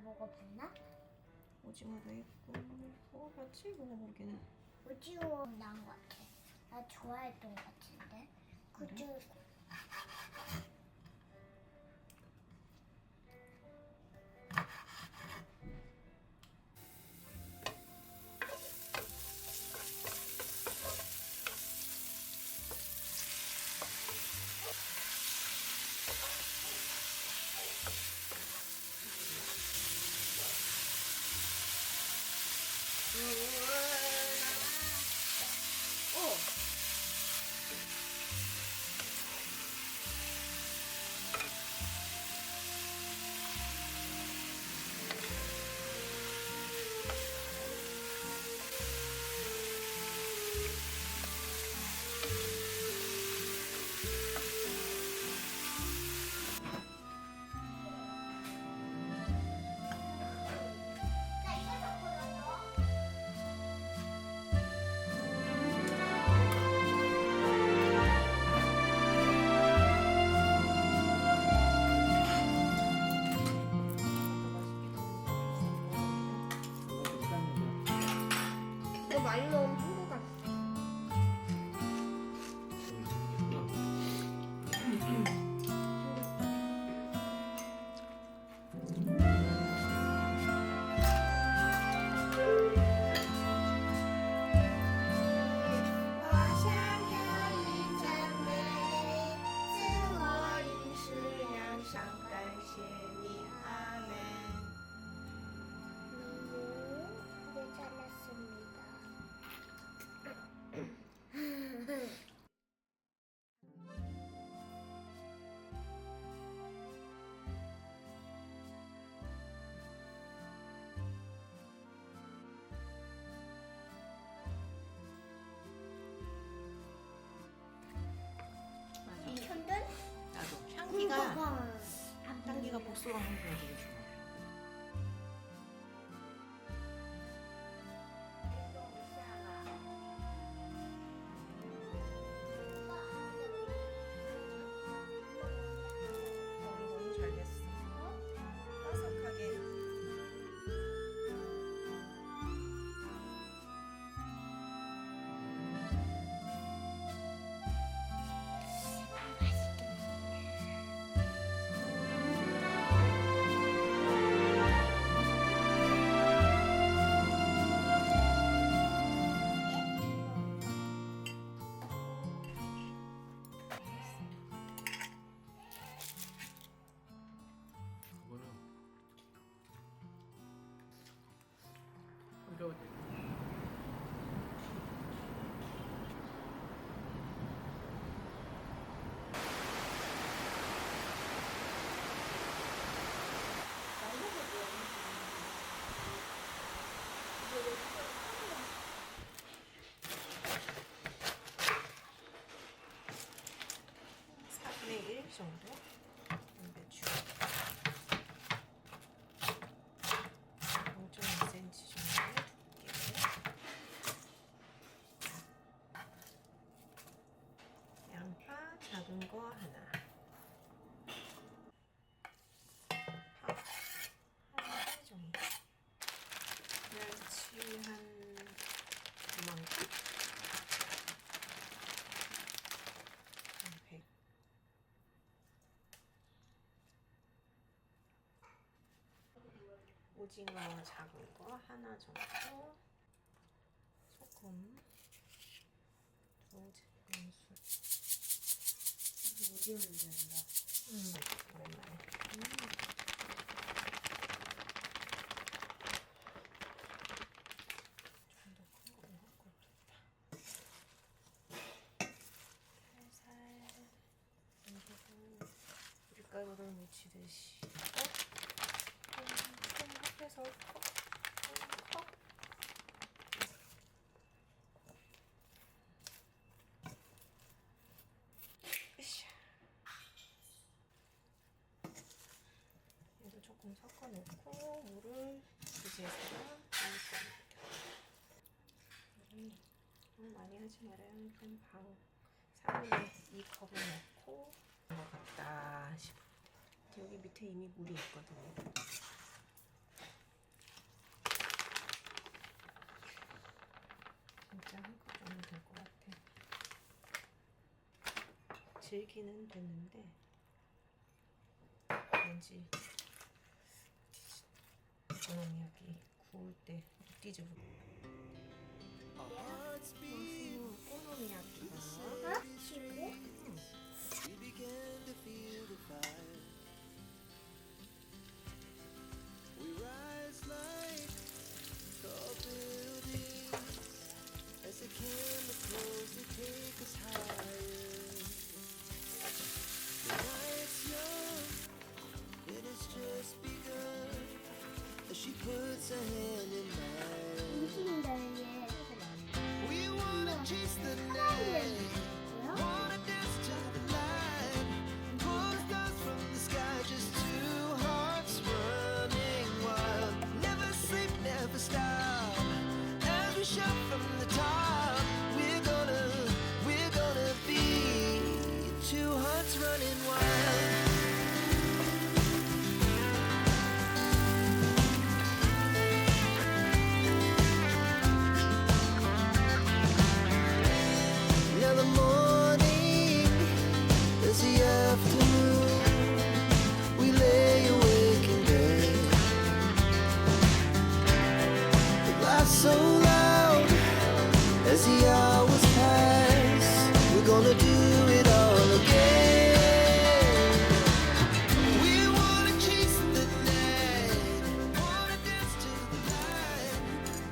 먹어봤나? 오징어도 있고 먹어봤지? 먹어보기는. 오징어 나은 것 같아. 나 좋아했던 것 같은데. 그리고 이거 많이 넣으면 한국 같아. 천든? 나도 향기가 복숭아 향기가 되게 좋아. 너무 잘 됐어. 바삭하게. 어려워. 정도 배추 0.2cm 정도의 두께, 양파 작은 거 하나, 파 한 개 정도, 멸치 한 이만큼, 100. 오징어 작은 거 하나 정도, 소금 2스푼. 오징어 된다. 오랜만에. 좀 더 큰 거 먹을 걸 그랬다. 살살 얹고 밀가루를 묻히듯이 콩 합해서 컵. 얘도 조금 섞어 놓고 물을 이제다가 넣을 겁니다. 너무 많이 하지 말아요. 한 방 3분의 2컵을 넣고 것 같다 싶을 때 여기 밑에 이미 물이 있거든요. 질기는 됐는데 왠지 오코노미야키 구울 때 뒤집어. 오코노미야키가 어? 지우래? We began to feel the fire. We rise like tall buildings as the chemicals they take us higher. The night's young, it has just begun. As she puts her hand in mine. 움직인다 얘. We wanna chase the night. 뭐야? Wanna dance to the light. Pull stars from the sky, just two hearts running wild. Never sleep, never stop. As we shout from the top, we're gonna be two hearts running wild. Now the morning is the afternoon. We lay awake in bed. The laughs so loud as the hours pass. We're gonna do it all again. We wanna chase the night, wanna dance to the light.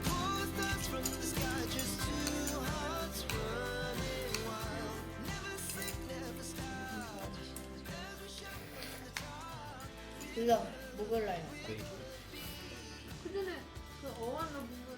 Pull stars from the sky, just two hearts running wild. Never sleep, never stop. As we shout from the top. 그거 먹을래요. 그 전에 그 어안나 부분